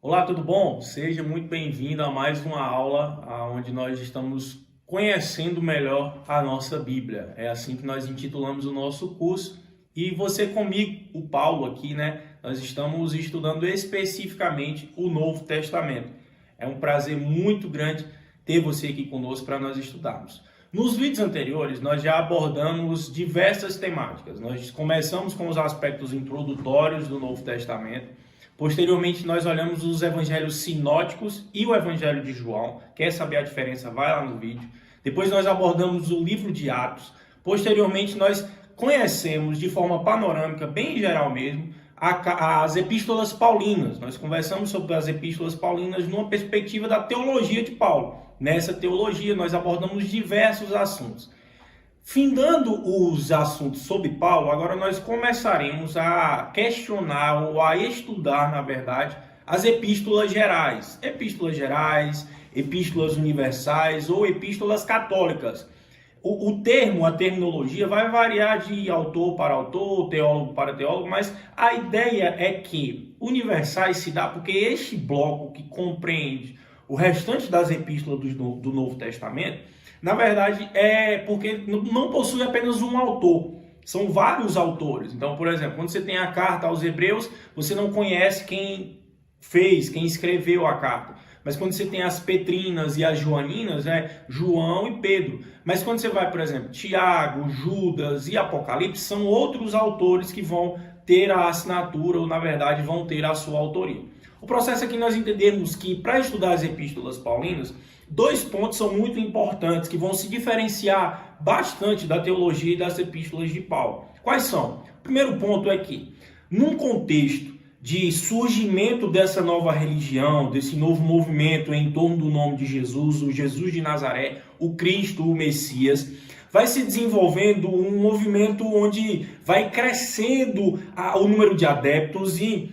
Olá, tudo bom? Seja muito bem-vindo a mais uma aula onde nós estamos conhecendo melhor a nossa Bíblia. É assim que nós intitulamos o nosso curso. E você comigo, o Paulo aqui, né? Nós estamos estudando especificamente o Novo Testamento. É um prazer muito grande ter você aqui conosco para nós estudarmos. Nos vídeos anteriores, nós já abordamos diversas temáticas. Nós começamos com os aspectos introdutórios do Novo Testamento. Posteriormente, nós olhamos os evangelhos sinóticos e o evangelho de João. Quer saber a diferença? Vai lá no vídeo. Depois nós abordamos o livro de Atos. Posteriormente, nós conhecemos de forma panorâmica, bem geral mesmo, as epístolas paulinas. Nós conversamos sobre as epístolas paulinas numa perspectiva da teologia de Paulo. Nessa teologia, nós abordamos diversos assuntos. Findando os assuntos sobre Paulo, agora nós começaremos a questionar ou a estudar, na verdade, as epístolas gerais. Epístolas gerais, epístolas universais ou epístolas católicas. O termo, a terminologia vai variar de autor para autor, teólogo para teólogo, mas a ideia é que universais se dá porque este bloco que compreende o restante das epístolas do Novo Testamento, na verdade, é porque não possui apenas um autor, são vários autores. Então, por exemplo, quando você tem a carta aos Hebreus, você não conhece quem fez, quem escreveu a carta. Mas quando você tem as Petrinas e as Joaninas, é João e Pedro. Mas quando você vai, por exemplo, Tiago, Judas e Apocalipse, são outros autores que vão ter a assinatura, ou na verdade vão ter a sua autoria. O processo é que nós entendemos que para estudar as epístolas paulinas, dois pontos são muito importantes que vão se diferenciar bastante da teologia e das epístolas de Paulo. Quais são? O primeiro ponto é que, num contexto de surgimento dessa nova religião, desse novo movimento em torno do nome de Jesus, o Jesus de Nazaré, o Cristo, o Messias, vai se desenvolvendo um movimento onde vai crescendo o número de adeptos e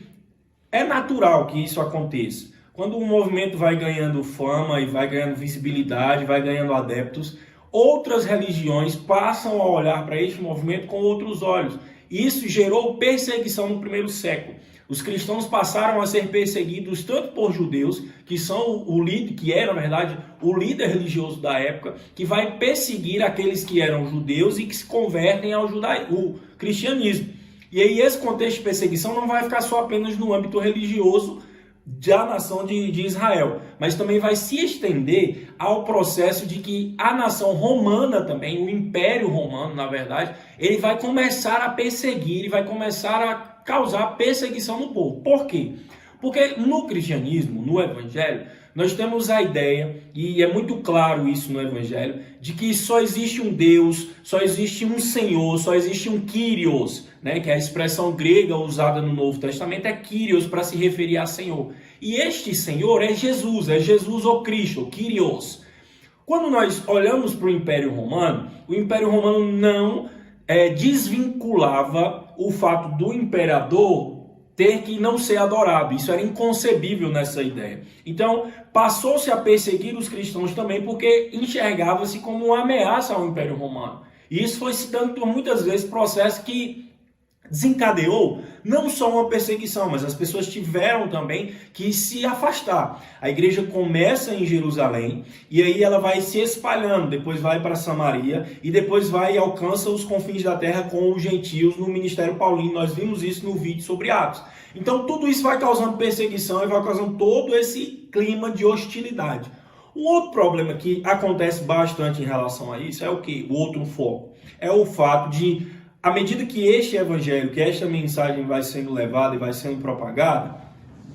é natural que isso aconteça. Quando um movimento vai ganhando fama e vai ganhando visibilidade, vai ganhando adeptos, outras religiões passam a olhar para este movimento com outros olhos. Isso gerou perseguição no primeiro século. Os cristãos passaram a ser perseguidos tanto por judeus, que são o líder, que era, na verdade, o líder religioso da época, que vai perseguir aqueles que eram judeus e que se convertem ao cristianismo. E aí esse contexto de perseguição não vai ficar só apenas no âmbito religioso da nação de Israel, mas também vai se estender ao processo de que a nação romana também, o Império Romano, na verdade, ele vai começar a perseguir e vai começar a causar perseguição no povo. Por quê? Porque no cristianismo, no evangelho, nós temos a ideia, e é muito claro isso no evangelho, de que só existe um Deus, só existe um Senhor, só existe um Kyrios, né? Que é a expressão grega usada no Novo Testamento, é Kyrios para se referir a Senhor. E este Senhor é Jesus ou Cristo, o Kyrios. Quando nós olhamos para o Império Romano não desvinculava o fato do imperador ter que não ser adorado. Isso era inconcebível nessa ideia. Então, passou-se a perseguir os cristãos também porque enxergava-se como uma ameaça ao Império Romano. E isso foi se dando por muitas vezes processo que desencadeou não só uma perseguição, mas as pessoas tiveram também que se afastar. A igreja começa em Jerusalém e aí ela vai se espalhando, depois vai para Samaria e depois vai e alcança os confins da terra com os gentios no ministério paulino. Nós vimos isso no vídeo sobre Atos. Então tudo isso vai causando perseguição e vai causando todo esse clima de hostilidade. Um outro problema que acontece bastante em relação a isso é o quê? O outro foco. É o fato de, à medida que este evangelho, que esta mensagem vai sendo levada e vai sendo propagada,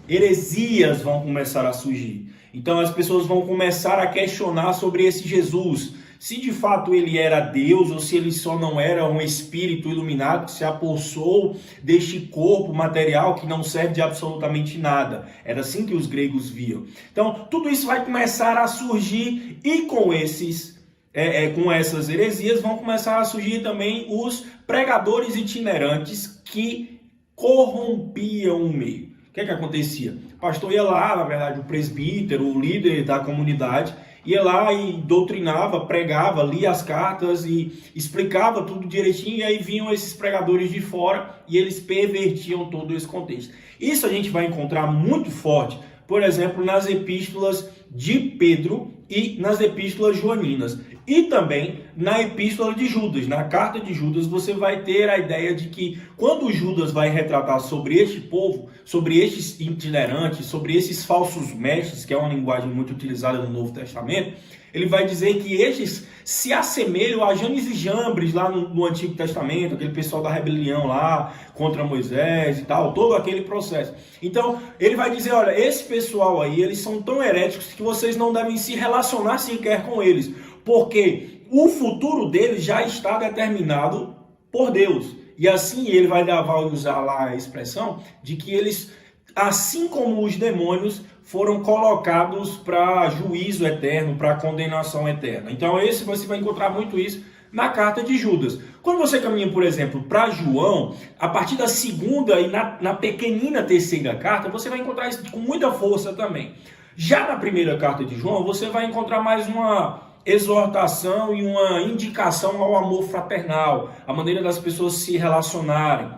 heresias vão começar a surgir. Então as pessoas vão começar a questionar sobre esse Jesus, se de fato ele era Deus ou se ele só não era um espírito iluminado que se apossou deste corpo material que não serve de absolutamente nada. Era assim que os gregos viam. Então tudo isso vai começar a surgir e com essas heresias vão começar a surgir também os pregadores itinerantes que corrompiam o meio. O que acontecia? O pastor ia lá, na verdade, o presbítero, o líder da comunidade, ia lá e doutrinava, pregava, lia as cartas e explicava tudo direitinho, e aí vinham esses pregadores de fora e eles pervertiam todo esse contexto. Isso a gente vai encontrar muito forte, por exemplo, nas epístolas de Pedro e nas epístolas joaninas. E também na epístola de Judas, na carta de Judas, você vai ter a ideia de que quando Judas vai retratar sobre este povo, sobre estes itinerantes, sobre esses falsos mestres, que é uma linguagem muito utilizada no Novo Testamento, ele vai dizer que estes se assemelham a Janes e Jambres lá no Antigo Testamento, aquele pessoal da rebelião lá contra Moisés e tal, todo aquele processo. Então, ele vai dizer, olha, esse pessoal aí, eles são tão heréticos que vocês não devem se relacionar sequer com eles, porque o futuro deles já está determinado por Deus. E assim ele vai usar lá a expressão de que eles, assim como os demônios, foram colocados para juízo eterno, para condenação eterna. Então você vai encontrar muito isso na carta de Judas. Quando você caminha, por exemplo, para João, a partir da segunda e na pequenina terceira carta, você vai encontrar isso com muita força também. Já na primeira carta de João, você vai encontrar mais uma exortação e uma indicação ao amor fraternal, a maneira das pessoas se relacionarem.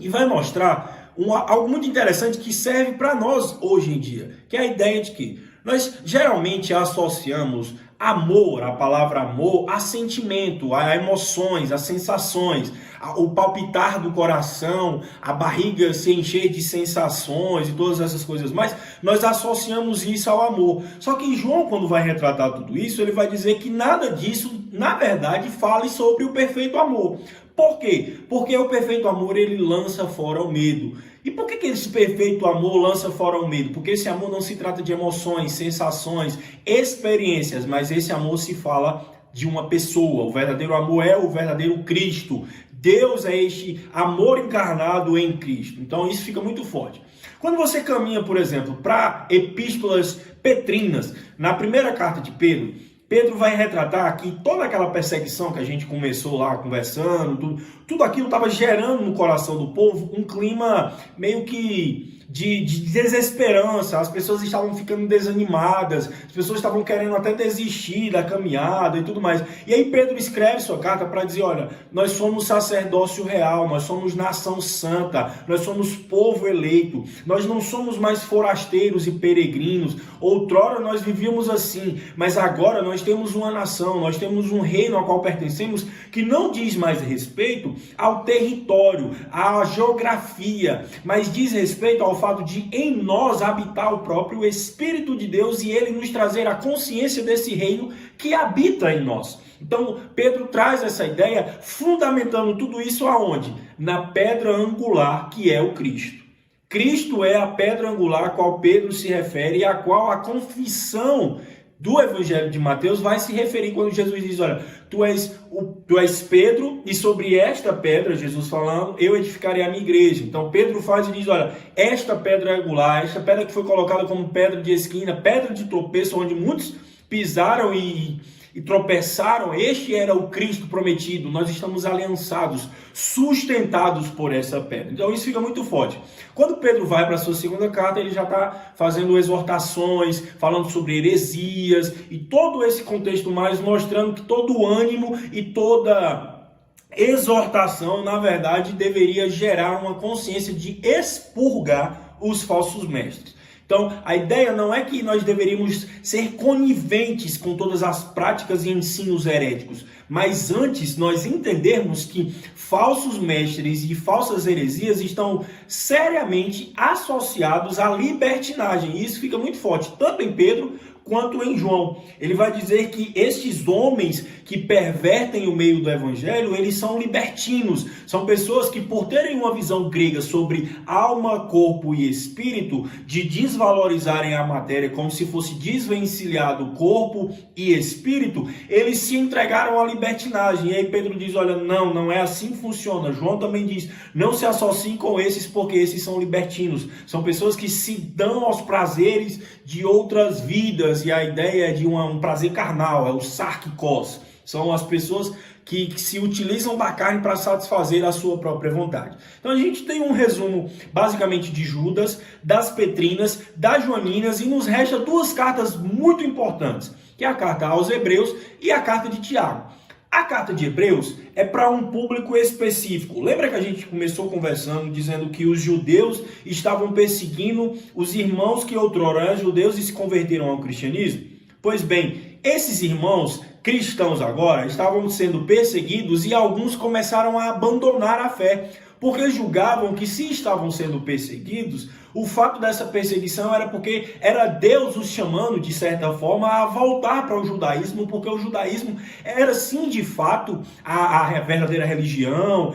E vai mostrar algo muito interessante que serve para nós hoje em dia, que é a ideia de que nós geralmente associamos amor, a palavra amor, a sentimento, a emoções, a sensações, o palpitar do coração, a barriga se encher de sensações e todas essas coisas mais, nós associamos isso ao amor. Só que João, quando vai retratar tudo isso, ele vai dizer que nada disso, na verdade, fale sobre o perfeito amor. Por quê? Porque o perfeito amor, ele lança fora o medo. E por que esse perfeito amor lança fora o medo? Porque esse amor não se trata de emoções, sensações, experiências, mas esse amor se fala de uma pessoa. O verdadeiro amor é o verdadeiro Cristo. Deus é este amor encarnado em Cristo. Então isso fica muito forte. Quando você caminha, por exemplo, para epístolas petrinas, na primeira carta de Pedro, Pedro vai retratar aqui toda aquela perseguição que a gente começou lá conversando, tudo aquilo estava gerando no coração do povo um clima meio que de desesperança. As pessoas estavam ficando desanimadas, as pessoas estavam querendo até desistir da caminhada e tudo mais. E aí Pedro escreve sua carta para dizer, olha, nós somos sacerdócio real, nós somos nação santa, nós somos povo eleito, nós não somos mais forasteiros e peregrinos. Outrora nós vivíamos assim, mas agora nós temos uma nação, nós temos um reino ao qual pertencemos, que não diz mais respeito ao território, à geografia, mas diz respeito ao fato de em nós habitar o próprio Espírito de Deus e ele nos trazer a consciência desse reino que habita em nós. Então Pedro traz essa ideia, fundamentando tudo isso aonde? Na pedra angular que é o Cristo. Cristo é a pedra angular a qual Pedro se refere e a qual a confissão do Evangelho de Mateus vai se referir quando Jesus diz, olha, tu és Pedro e sobre esta pedra, Jesus falando, eu edificarei a minha igreja. Então Pedro faz e diz, olha, esta pedra angular, esta pedra que foi colocada como pedra de esquina, pedra de tropeço, onde muitos pisaram e tropeçaram, este era o Cristo prometido. Nós estamos aliançados, sustentados por essa pedra. Então isso fica muito forte. Quando Pedro vai para a sua segunda carta, ele já está fazendo exortações, falando sobre heresias e todo esse contexto mais, mostrando que todo o ânimo e toda exortação, na verdade, deveria gerar uma consciência de expurgar os falsos mestres. Então, a ideia não é que nós deveríamos ser coniventes com todas as práticas e ensinos heréticos, mas antes nós entendermos que falsos mestres e falsas heresias estão seriamente associados à libertinagem. E isso fica muito forte, tanto em Pedro quanto em João. Ele vai dizer que estes homens que pervertem o meio do evangelho, eles são libertinos, são pessoas que, por terem uma visão grega sobre alma, corpo e espírito, de desvalorizarem a matéria como se fosse desvencilhado corpo e espírito, eles se entregaram à libertinagem. E aí Pedro diz, olha, não é assim que funciona. João também diz, não se associem com esses, porque esses são libertinos, são pessoas que se dão aos prazeres de outras vidas, e a ideia é de um prazer carnal, é o sarkikos. São as pessoas que se utilizam da carne para satisfazer a sua própria vontade. Então a gente tem um resumo basicamente de Judas, das Petrinas, das Joaninas, e nos resta duas cartas muito importantes, que é a carta aos Hebreus e a carta de Tiago. A carta de Hebreus é para um público específico. Lembra que a gente começou conversando, dizendo que os judeus estavam perseguindo os irmãos que outrora eram judeus e se converteram ao cristianismo? Pois bem, esses irmãos cristãos agora estavam sendo perseguidos e alguns começaram a abandonar a fé, porque julgavam que se estavam sendo perseguidos, o fato dessa perseguição era porque era Deus os chamando, de certa forma, a voltar para o judaísmo, porque o judaísmo era sim, de fato, a verdadeira religião,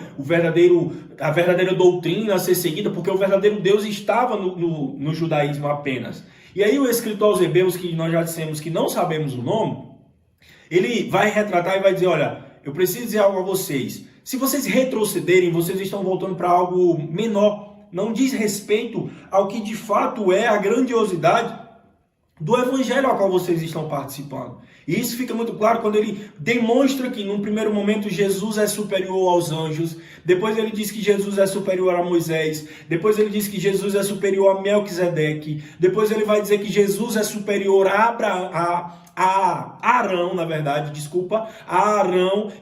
a verdadeira doutrina a ser seguida, porque o verdadeiro Deus estava no judaísmo apenas. E aí o escritor aos Hebreus, que nós já dissemos que não sabemos o nome, ele vai retratar e vai dizer, olha, eu preciso dizer algo a vocês. Se vocês retrocederem, vocês estão voltando para algo menor. Não diz respeito ao que de fato é a grandiosidade do evangelho ao qual vocês estão participando. E isso fica muito claro quando ele demonstra que, num primeiro momento, Jesus é superior aos anjos. Depois ele diz que Jesus é superior a Moisés. Depois ele diz que Jesus é superior a Melquisedeque. Depois ele vai dizer que Jesus é superior a Arão, a Arão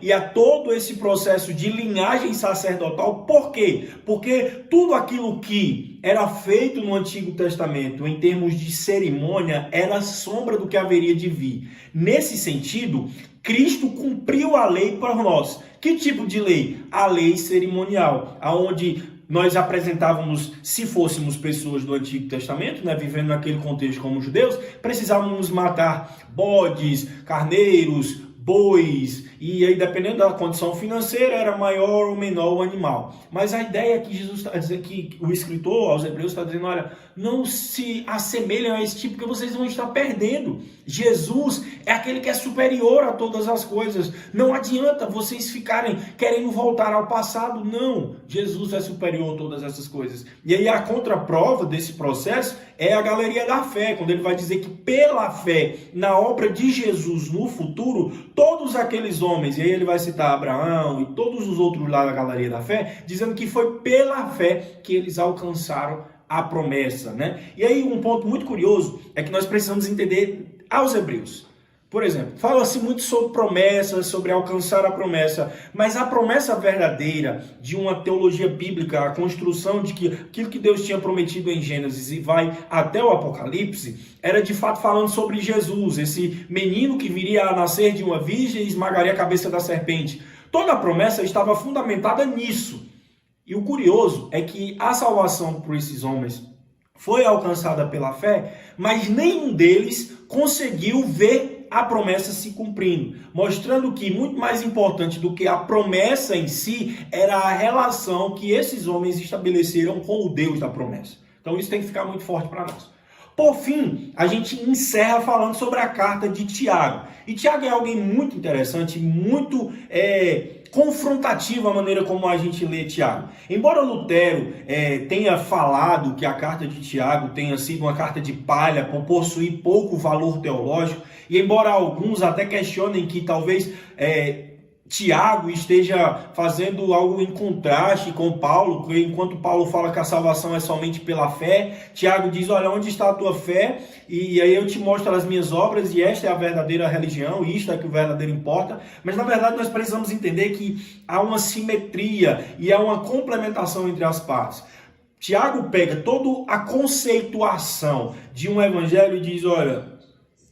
e a todo esse processo de linhagem sacerdotal. Por quê? Porque tudo aquilo que era feito no Antigo Testamento em termos de cerimônia era sombra do que haveria de vir. Nesse sentido, Cristo cumpriu a lei para nós. Que tipo de lei? A lei cerimonial, aonde nós apresentávamos, se fôssemos pessoas do Antigo Testamento, né, vivendo naquele contexto como judeus, precisávamos matar bodes, carneiros, bois, e aí dependendo da condição financeira era maior ou menor o animal. Mas a ideia é que Jesus está dizendo, que o escritor aos Hebreus está dizendo, olha, não se assemelhem a esse tipo que vocês vão estar perdendo. Jesus é aquele que é superior a todas as coisas. Não adianta vocês ficarem querendo voltar ao passado, não. Jesus é superior a todas essas coisas. E aí a contraprova desse processo é a galeria da fé, quando ele vai dizer que pela fé na obra de Jesus no futuro, todos aqueles homens, e aí ele vai citar Abraão e todos os outros lá da galeria da fé, dizendo que foi pela fé que eles alcançaram a promessa, né? E aí um ponto muito curioso é que nós precisamos entender aos Hebreus. Por exemplo, fala-se muito sobre promessas, sobre alcançar a promessa, mas a promessa verdadeira de uma teologia bíblica, a construção de que aquilo que Deus tinha prometido em Gênesis e vai até o Apocalipse, era de fato falando sobre Jesus, esse menino que viria a nascer de uma virgem e esmagaria a cabeça da serpente. Toda a promessa estava fundamentada nisso. E o curioso é que a salvação por esses homens foi alcançada pela fé, mas nenhum deles conseguiu ver a promessa se cumprindo, mostrando que muito mais importante do que a promessa em si era a relação que esses homens estabeleceram com o Deus da promessa. Então isso tem que ficar muito forte para nós. Por fim, a gente encerra falando sobre a carta de Tiago. E Tiago é alguém muito interessante, muito confrontativo a maneira como a gente lê Tiago. Embora Lutero tenha falado que a carta de Tiago tenha sido uma carta de palha por possuir pouco valor teológico, e embora alguns até questionem que talvez Tiago esteja fazendo algo em contraste com Paulo, porque enquanto Paulo fala que a salvação é somente pela fé, Tiago diz, olha, onde está a tua fé? E aí eu te mostro as minhas obras, e esta é a verdadeira religião, e isto é que o verdadeiro importa. Mas na verdade nós precisamos entender que há uma simetria e há uma complementação entre as partes. Tiago pega toda a conceituação de um evangelho e diz, olha,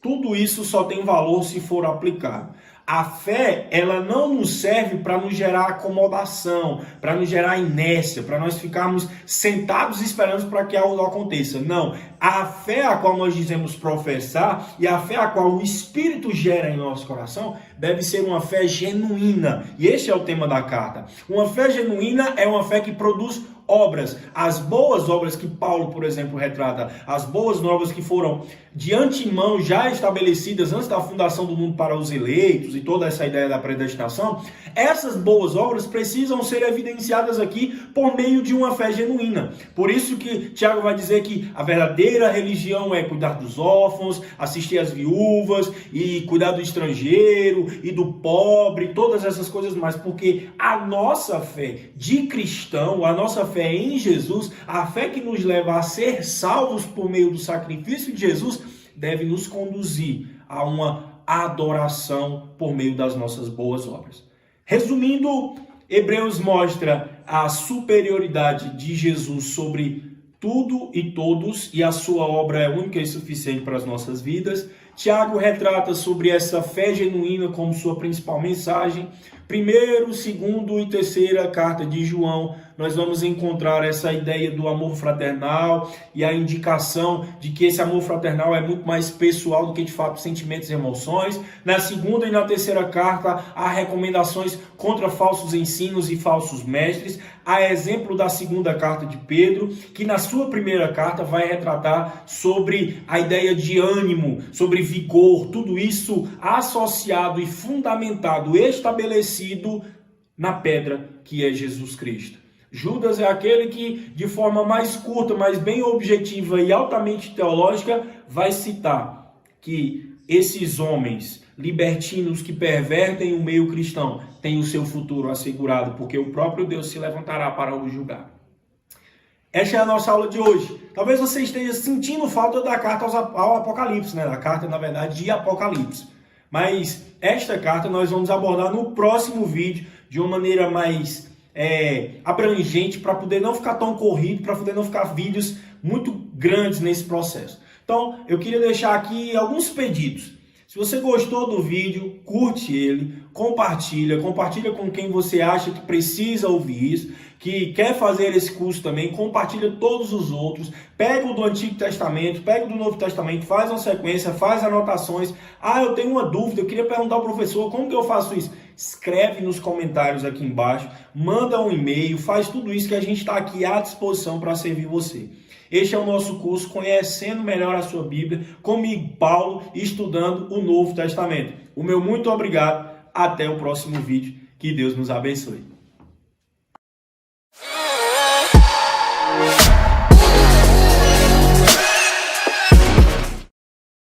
tudo isso só tem valor se for aplicado. A fé, ela não nos serve para nos gerar acomodação, para nos gerar inércia, para nós ficarmos sentados esperando para que algo aconteça. Não. A fé a qual nós dizemos professar e a fé a qual o Espírito gera em nosso coração deve ser uma fé genuína. E este é o tema da carta. Uma fé genuína é uma fé que produz obras, as boas obras que Paulo, por exemplo, retrata, as boas novas que foram de antemão já estabelecidas antes da fundação do mundo para os eleitos e toda essa ideia da predestinação, essas boas obras precisam ser evidenciadas aqui por meio de uma fé genuína. Por isso que Tiago vai dizer que a verdadeira religião é cuidar dos órfãos, assistir às viúvas e cuidar do estrangeiro e do pobre, todas essas coisas mais, porque a nossa fé de cristão, a nossa fé em Jesus, a fé que nos leva a ser salvos por meio do sacrifício de Jesus, deve nos conduzir a uma adoração por meio das nossas boas obras. Resumindo, Hebreus mostra a superioridade de Jesus sobre tudo e todos, e a sua obra é única e suficiente para as nossas vidas. Tiago retrata sobre essa fé genuína como sua principal mensagem. Primeiro, segundo e terceira carta de João, nós vamos encontrar essa ideia do amor fraternal e a indicação de que esse amor fraternal é muito mais pessoal do que de fato sentimentos e emoções. Na segunda e na terceira carta, há recomendações contra falsos ensinos e falsos mestres. A exemplo da segunda carta de Pedro, que na sua primeira carta vai retratar sobre a ideia de ânimo, sobre vigor, tudo isso associado e fundamentado, estabelecido na pedra que é Jesus Cristo. Judas é aquele que, de forma mais curta, mas bem objetiva e altamente teológica, vai citar que esses homens libertinos que pervertem o meio cristão têm o seu futuro assegurado, porque o próprio Deus se levantará para o julgar. Esta é a nossa aula de hoje. Talvez você esteja sentindo falta da carta ao Apocalipse, né? Da carta, na verdade, de Apocalipse. Mas esta carta nós vamos abordar no próximo vídeo de uma maneira mais abrangente, para poder não ficar tão corrido, para poder não ficar vídeos muito grandes nesse processo. Então, eu queria deixar aqui alguns pedidos. Se você gostou do vídeo, curte ele, compartilha com quem você acha que precisa ouvir isso, que quer fazer esse curso também, compartilha todos os outros, pega o do Antigo Testamento, pega o do Novo Testamento, faz uma sequência, faz anotações. Ah, eu tenho uma dúvida, eu queria perguntar ao professor, como que eu faço isso? Escreve nos comentários aqui embaixo, manda um e-mail, faz tudo isso que a gente está aqui à disposição para servir você. Este é o nosso curso Conhecendo Melhor a Sua Bíblia, comigo, Paulo, estudando o Novo Testamento. O meu muito obrigado, até o próximo vídeo, que Deus nos abençoe.